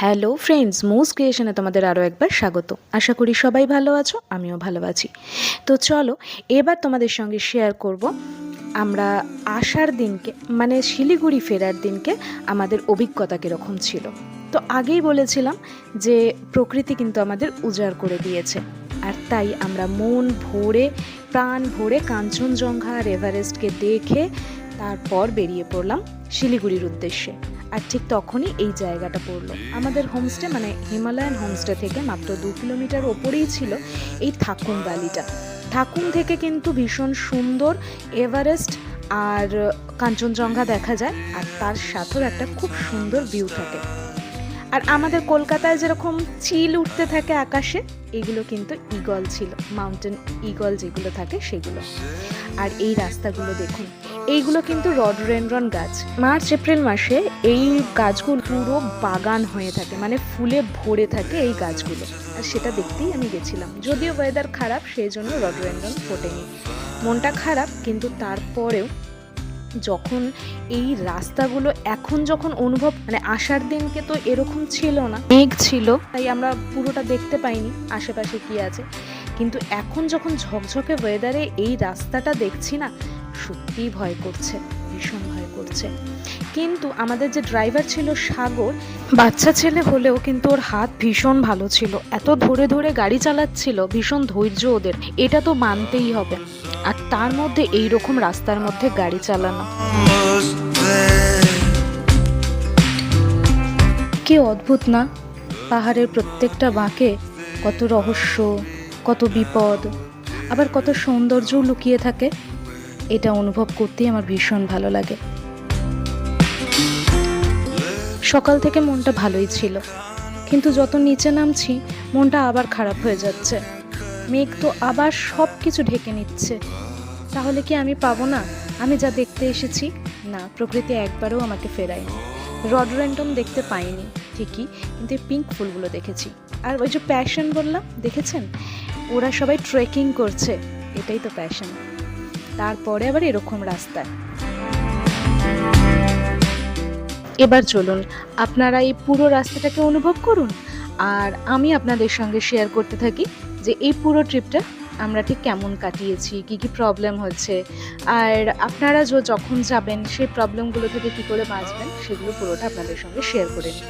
Hello friends, মুস ক্রিয়েশনে তোমাদের আরও একবার স্বাগত। আশা করি সবাই ভালো আছো, আমিও ভালো আছি। তো চলো এবার তোমাদের সঙ্গে শেয়ার করব আমরা আসার দিনকে মানে শিলিগুড়ি ফেরার দিনকে আমাদের অভিজ্ঞতা কীরকম ছিল। তো আগেই বলেছিলাম যে প্রকৃতি কিন্তু আমাদের উজাড় করে দিয়েছে, আর তাই আমরা মন ভরে প্রাণ ভরে কাঞ্চনজঙ্ঘা আর এভারেস্টকে দেখে তারপর বেরিয়ে পড়লাম শিলিগুড়ির উদ্দেশ্যে। আর ঠিক তখনই এই জায়গাটা পড়লো। আমাদের হোমস্টে মানে হিমালয়ান হোমস্টে থেকে মাত্র 2 কিলোমিটার ওপরেই ছিল এই থাকুম ভ্যালিটা। থাকুম থেকে কিন্তু ভীষণ সুন্দর এভারেস্ট আর কাঞ্চনজঙ্ঘা দেখা যায়, আর তার সাথেও একটা খুব সুন্দর ভিউ থাকে। আর আমাদের কলকাতায় যেরকম চিল উঠতে থাকে আকাশে, এগুলো কিন্তু ঈগল ছিল, মাউন্টেন ঈগল যেগুলো থাকে সেগুলো। আর এই রাস্তাগুলো দেখুন, এইগুলো কিন্তু রডডেনড্রন গাছ। মার্চ এপ্রিল মাসে এই গাছগুলো পুরো বাগান হয়ে থাকে, মানে ফুলে ভরে থাকে এই গাছগুলো। আর সেটা দেখতেই আমি গেছিলাম, যদিও ওয়েদার খারাপ সেই জন্য রডডেনড্রন ফোটেনি। মনটা খারাপ, কিন্তু তারপরেও যখন এই রাস্তাগুলো এখন যখন অনুভব মানে আসার দিনকে তো এরকম ছিল না, মেঘ ছিল তাই আমরা পুরোটা দেখতে পাইনি আশেপাশে কি আছে, কিন্তু এখন যখন ঝকঝকে ওয়েদারে এই রাস্তাটা দেখছি না, সত্যিই ভয় করছে, ভীষণ ভয় করছে। কিন্তু আমাদের যে ড্রাইভার ছিল সাগর, বাচ্চা ছেলে হলেও কিন্তু ওর হাত ভীষণ ভালো ছিল, এত ধরে ধরে গাড়ি চালাচ্ছিল, ভীষণ ধৈর্য ওদের, এটা তো মানতেই হবে। আর তার মধ্যে এই রকম রাস্তার মধ্যে গাড়ি চালানো কি অদ্ভুত না! পাহাড়ের প্রত্যেকটা বাঁকে কত রহস্য, কত বিপদ, আবার কত সৌন্দর্যও লুকিয়ে থাকে। এটা অনুভব করতেই আমার ভীষণ ভালো লাগে। সকাল থেকে মনটা ভালোই ছিল, কিন্তু যত নিচে নামছি মনটা আবার খারাপ হয়ে যাচ্ছে। মেঘ তো আবার সব কিছু ঢেকে নিচ্ছে। তাহলে কি আমি পাবো না আমি যা দেখতে এসেছি? না, প্রকৃতি একবারও আমাকে ফেরায়নি। রডডেনড্রন দেখতে পাইনি ঠিকই, কিন্তু পিঙ্ক ফুলগুলো দেখেছি। আর ওই যে প্যাশন বললাম, দেখেছেন? ওরা সবাই ট্রেকিং করছে, এটাই তো প্যাশন। তারপরে আবার এরকম রাস্তায়। এবার চলুন আপনারা এই পুরো রাস্তাটাকে অনুভব করুন, আর আমি আপনাদের সঙ্গে শেয়ার করতে থাকি যে এই পুরো ট্রিপটা আমরা ঠিক কেমন কাটিয়েছি, কি কি প্রবলেম হচ্ছে, আর আপনারা যখন যাবেন সেই প্রবলেমগুলো থেকে কি করে বাঁচবেন, সেগুলো পুরোটা আপনাদের সঙ্গে শেয়ার করে নিই।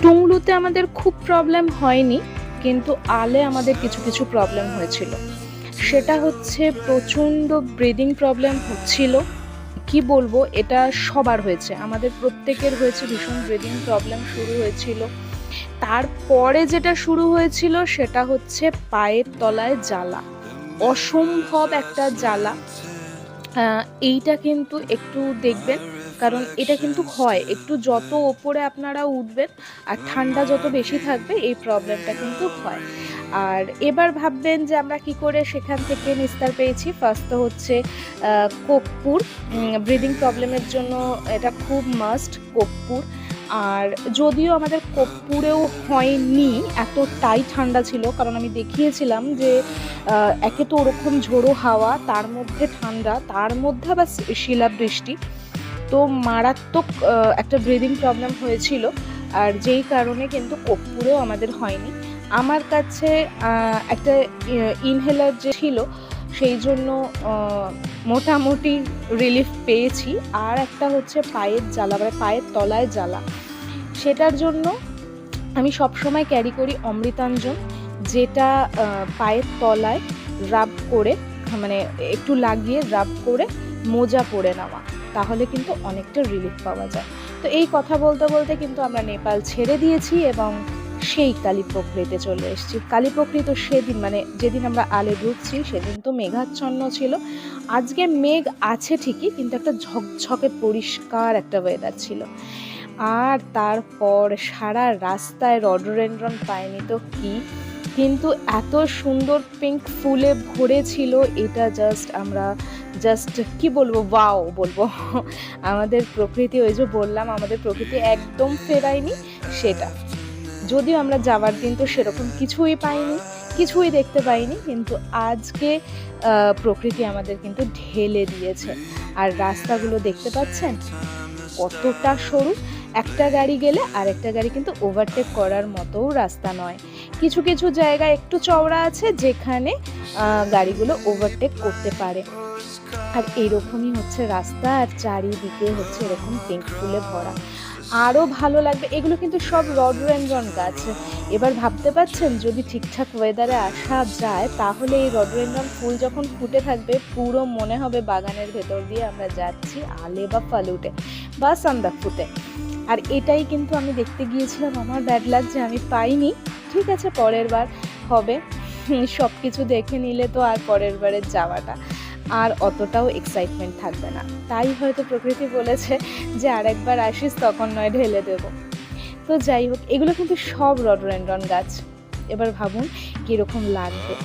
টুংলুতে আমাদের খুব প্রবলেম হয়নি, কিন্তু আলে আমাদের কিছু কিছু প্রবলেম হয়েছিল। সেটা হচ্ছে প্রচণ্ড ব্রিদিং প্রবলেম হচ্ছিল। কি বলবো, এটা সবার হয়েছে, আমাদের প্রত্যেকের হয়েছে, ভীষণ ব্রিদিং প্রবলেম শুরু হয়েছিল। তারপরে যেটা শুরু হয়েছিল সেটা হচ্ছে পায়ের তলায় জ্বালা, অসম্ভব একটা জ্বালা। এইটা কিন্তু একটু দেখবেন, কারণ এটা কিন্তু হয় একটু, যত ওপরে আপনারা উঠবেন আর ঠান্ডা যত বেশি থাকবে এই প্রবলেমটা কিন্তু হয়। আর এবার ভাববেন যে আমরা কি করে সেখান থেকে নিস্তার পেয়েছি। ফার্স্ট তো হচ্ছে কর্পূর, ব্রিদিং প্রবলেমের জন্য এটা খুব মাস্ট, কর্পূর। আর যদিও আমাদের কর্পূরেও হয়নি, এতটাই ঠান্ডা ছিল, কারণ আমি দেখিয়েছিলাম যে একে তো ওরকম ঝোড়ো হাওয়া, তার মধ্যে ঠান্ডা, তার মধ্যে আবার শিলাবৃষ্টি, তো মারাত্মক একটা ব্রিদিং প্রবলেম হয়েছিল। আর যেই কারণে কিন্তু কর্পূরেও আমাদের হয়নি। আমার কাছে একটা ইনহেলার যে ছিল সেই জন্য মোটামুটি রিলিফ পেয়েছি। আর একটা হচ্ছে পায়ের জ্বালা, মানে পায়ের তলায় জ্বালা, সেটার জন্য আমি সবসময় ক্যারি করি অমৃতাঞ্জন, যেটা পায়ের তলায় রাব করে, মানে একটু লাগিয়ে রাব করে মোজা পরে নেওয়া, তাহলে কিন্তু অনেকটা রিলিফ পাওয়া যায়। তো এই কথা বলতে বলতে কিন্তু আমরা নেপাল ছেড়ে দিয়েছি এবং সেই কালীপোখরিতে চলে এসেছি। কালীপোখরি তো সেদিন মানে যেদিন আমরা আলে ঢুকছি সেদিন তো মেঘাচ্ছন্ন ছিল। আজকে মেঘ আছে ঠিকই, কিন্তু একটা ঝকঝকে পরিষ্কার একটা ওয়েদার ছিল। আর তারপর সারা রাস্তায় রডডেনড্রন পাইনি তো কি, কিন্তু এত সুন্দর পিঙ্ক ফুলে ভরেছিল, এটা আমরা জাস্ট কি বলবো, ওয়াও বলবো। আমাদের প্রকৃতি, ওই যে বললাম আমাদের প্রকৃতি একদম ফেরায়নি সেটা। যদিও আমরা যাওয়ার দিন তো সেরকম কিছুই পাইনি, কিছুই দেখতে পাইনি, কিন্তু আজকে প্রকৃতি আমাদের কিন্তু ঢেলে দিয়েছে। আর রাস্তাগুলো দেখতে পাচ্ছেন কতটা সরু, একটা গাড়ি গেলে আরেকটা গাড়ি কিন্তু ওভারটেক করার মতোও রাস্তা নয়। কিছু কিছু জায়গা একটু চওড়া আছে যেখানে গাড়িগুলো ওভারটেক করতে পারে। আর এরকমই হচ্ছে রাস্তা, আর চারিদিকে হচ্ছে এরকম পিঙ্ক ফুলে ভরা। আরও ভালো লাগবে। এগুলো কিন্তু সব রডোডেনড্রন গাছ। এবার ভাবতে পারছেন যদি ঠিকঠাক ওয়েদারে আসা যায় তাহলে এই রডোডেনড্রন ফুল যখন ফুটে থাকবে পুরো মনে হবে বাগানের ভেতর দিয়ে আমরা যাচ্ছি আলে বা ফালুটে বা সান্দাকফুতে। আর এটাই কিন্তু আমি দেখতে গিয়েছিলাম, আমার ব্যাড লাগ যে আমি পাইনি। ঠিক আছে, পরের বার হবে। সব কিছু দেখে নিলে তো আর পরের বারের যাওয়াটা আর অতটাও এক্সাইটমেন্ট থাকবে না। তাই হয়তো প্রকৃতি বলেছে যে আরেকবার আসিস, তখন নয় ঢেলে দেব। তো যাই হোক, এগুলো কিন্তু সব রডোডেনড্রন গাছ। এবার ভাবুন কীরকম লাগবে।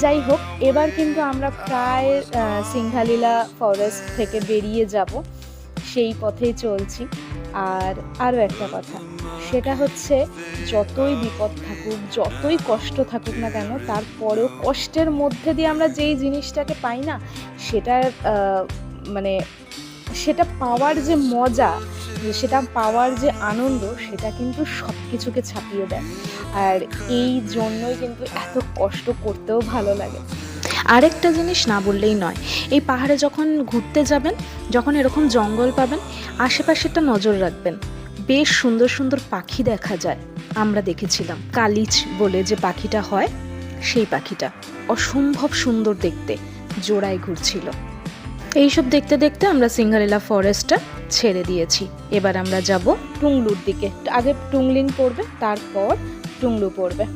যাই হোক, এবার কিন্তু আমরা প্রায় সিংহালীলা ফরেস্ট থেকে বেরিয়ে যাব, সেই পথেই চলছি। আর আরও একটা কথা, সেটা হচ্ছে যতই বিপদ থাকুক, যতই কষ্ট থাকুক না কেন, তারপরেও কষ্টের মধ্যে দিয়ে আমরা যেই জিনিসটাকে পাই না, সেটার মানে সেটা পাওয়ার যে মজা, সেটা পাওয়ার যে আনন্দ, সেটা কিন্তু সব কিছুকে ছাপিয়ে দেয়। আর এই জন্যই কিন্তু এত কষ্ট করতেও ভালো লাগে। আরেকটা জিনিস না বললেই নয়, এই পাহাড়ে যখন ঘুরতে যাবেন, যখন এরকম জঙ্গল পাবেন, আশেপাশেটা নজর রাখবেন। বেশ সুন্দর সুন্দর পাখি দেখা যায়। আমরা দেখেছিলাম কালিচ বলে যে পাখিটা হয়, সেই পাখিটা অসম্ভব সুন্দর দেখতে, জোড়ায় ঘুরছিল। এইসব দেখতে দেখতে আমরা সিংহালীলা ফরেস্টটা ছেড়ে দিয়েছি। এবার আমরা যাব টুংলুর দিকে। আগে টুংলিং পড়বে, তারপর টুংলু পড়বে।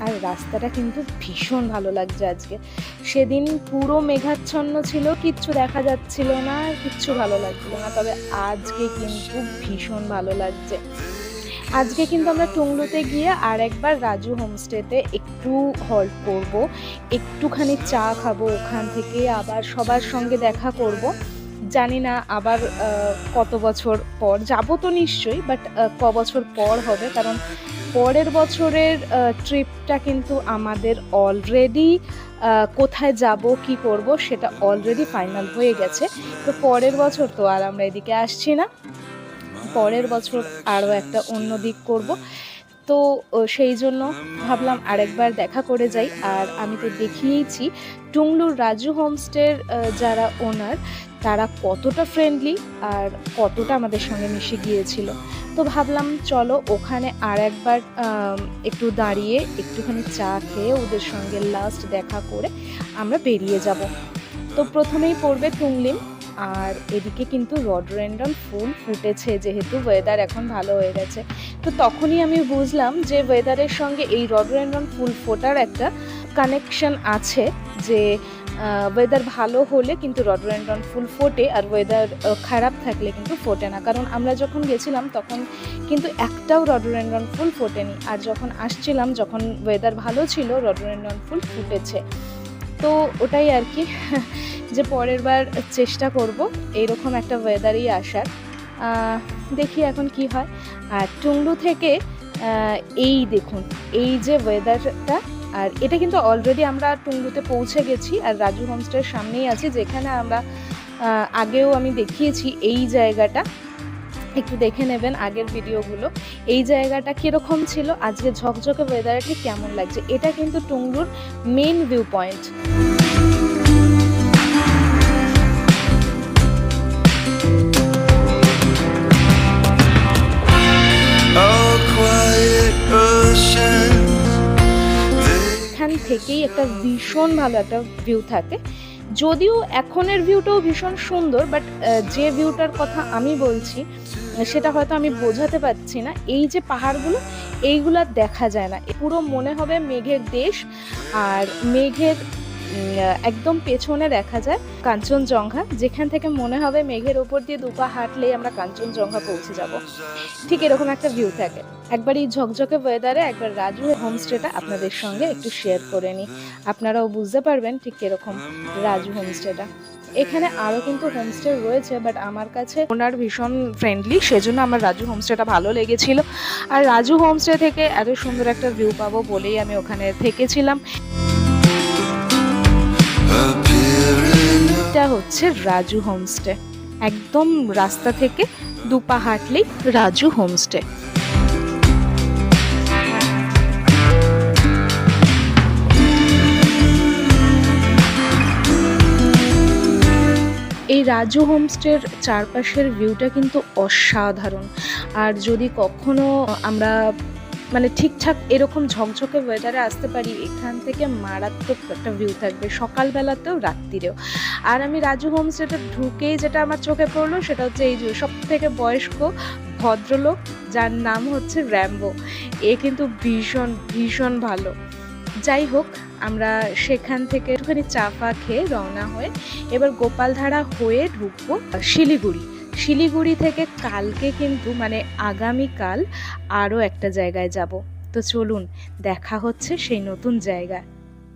আর রাস্তাটা কিন্তু ভীষণ ভালো লাগছে আজকে। সেদিন পুরো মেঘাচ্ছন্ন ছিল, কিচ্ছু দেখা যাচ্ছিল না, কিচ্ছু ভালো লাগছিল না। তবে আজকে কিন্তু ভীষণ ভালো লাগছে। আজকে কিন্তু আমরা টুংলুতে গিয়ে আর একবার রাজু হোমস্টেতে একটু হল্ট করব, একটুখানি চা খাবো, ওখান থেকে আবার সবার সঙ্গে দেখা করব। জানি না আবার কত বছর পর যাব, তো নিশ্চয়ই, বাট ক বছর পর হবে, কারণ পরের বছরের ট্রিপটা কিন্তু আমাদের অলরেডি কোথায় যাব কি করব সেটা অলরেডি ফাইনাল হয়ে গেছে। তো পরের বছর তো আর আমরা এদিকে আসছি না, পরের বছর আরও একটা অন্য দিক করব। তো সেই জন্য ভাবলাম আরেকবার দেখা করে যাই। আর আমি তো দেখিয়েছি টুংলুর রাজু হোমস্টের যারা ওনার, তারা কতটা ফ্রেন্ডলি আর কতটা আমাদের সঙ্গে মিশে গিয়েছিল। তো ভাবলাম চলো ওখানে আর একবার একটু দাঁড়িয়ে একটুখানি চা খেয়ে ওদের সঙ্গে লাস্ট দেখা করে আমরা বেরিয়ে যাব। তো প্রথমেই পড়বে টুংলিং। আর এদিকে কিন্তু রডোডেনড্রন ফুল ফুটেছে, যেহেতু ওয়েদার এখন ভালো হয়ে গেছে। তো তখনই আমি বুঝলাম যে ওয়েদারের সঙ্গে এই রডোডেনড্রন ফুল ফোটার একটা কানেকশন আছে, যে ওয়েদার ভালো হলে কিন্তু রডোডেনড্রন ফুল ফোটে, আর ওয়েদার খারাপ থাকলে কিন্তু ফোটে না। কারণ আমরা যখন গেছিলাম তখন কিন্তু একটাও রডোডেনড্রন ফুল ফোটেনি, আর যখন আসছিলাম, যখন ওয়েদার ভালো ছিল, রডোডেনড্রন ফুল ফুটেছে। তো ওটাই আর কি, যে পরের বার চেষ্টা করব এইরকম একটা ওয়েদারেই আসার। দেখি এখন কি হয়। আর টুংলু থেকে এই দেখুন, এই যে ওয়েদারটা, আর এটা কিন্তু অলরেডি আমরা টুংলুতে পৌঁছে গেছি, আর রাজু হোমস্টের সামনেই আছি, যেখানে আমরা আগেও আমি দেখিয়েছি এই জায়গাটা। একটু দেখে নেবেন আগের ভিডিওগুলো, এই জায়গাটা কীরকম ছিল, আজকে ঝকঝকে ওয়েদারে ঠিক কেমন লাগছে। এটা কিন্তু টুংলুর মেন ভিউ পয়েন্ট। এখান থেকেই একটা ভীষণ ভালো একটা ভিউ থাকে। যদিও এখনের ভিউটাও ভীষণ সুন্দর, বাট যে ভিউটার কথা আমি বলছি সেটা হয়তো আমি বোঝাতে পারছি না। এই যে পাহাড়গুলো, এইগুলো দেখা যায় না, পুরো মনে হবে মেঘের দেশ। আর মেঘের একদম পেছনে দেখা যায় কাঞ্চনজঙ্ঘা, যেখান থেকে মনে হবে মেঘের ওপর দিয়ে দুপা হাঁটলেই আমরা কাঞ্চনজঙ্ঘা পৌঁছে যাব। ঠিক এরকম একটা ভিউ থাকে। একবার এই ঝকঝকে ওয়েদারে একবার রাজু হোমস্টেটা আপনাদের সঙ্গে একটু শেয়ার করে নিই, আপনারাও বুঝতে পারবেন ঠিক এরকম রাজু হোমস্টেটা। এখানে আরও কিন্তু হোমস্টে রয়েছে, বাট আমার কাছে ওনার ভীষণ ফ্রেন্ডলি, সেজন্য আমার রাজু হোমস্টেটা ভালো লেগেছিল। আর রাজু হোমস্টে থেকে এত সুন্দর একটা ভিউ পাবো বলেই আমি ওখানে থেকেছিলাম। এটা হচ্ছে রাজু হোমস্টে, একদম রাস্তা থেকে 2 পা হাঁটলেই রাজু হোমস্টে। এই রাজু হোমস্টের চারপাশের ভিউটা কিন্তু অসাধারণ। আর যদি কখনো আমরা মানে ঠিকঠাক এরকম ঝকঝকে ওয়েদারে আসতে পারি, এখান থেকে মারাত্মক একটা ভিউ থাকবে সকালবেলাতেও রাত্রিরেও। আর আমি রাজু হোমস্টেটা ঢুকেই যেটা আমার চোখে পড়লো সেটা হচ্ছে এই যে সব থেকে বয়স্ক ভদ্রলোক, যার নাম হচ্ছে র্যাম্বো। এ কিন্তু ভীষণ ভীষণ ভালো। যাই হোক, আমরা সেখান থেকে একটুখানি চা ফা খেয়ে রওনা হয়ে এবার গোপালধারা হয়ে ঢুকবো শিলিগুড়ি। শিলিগুড়ি থেকে কালকে কিন্তু মানে আগামীকাল আরও একটা জায়গায় যাব। তো চলুন, দেখা হচ্ছে সেই নতুন জায়গায়।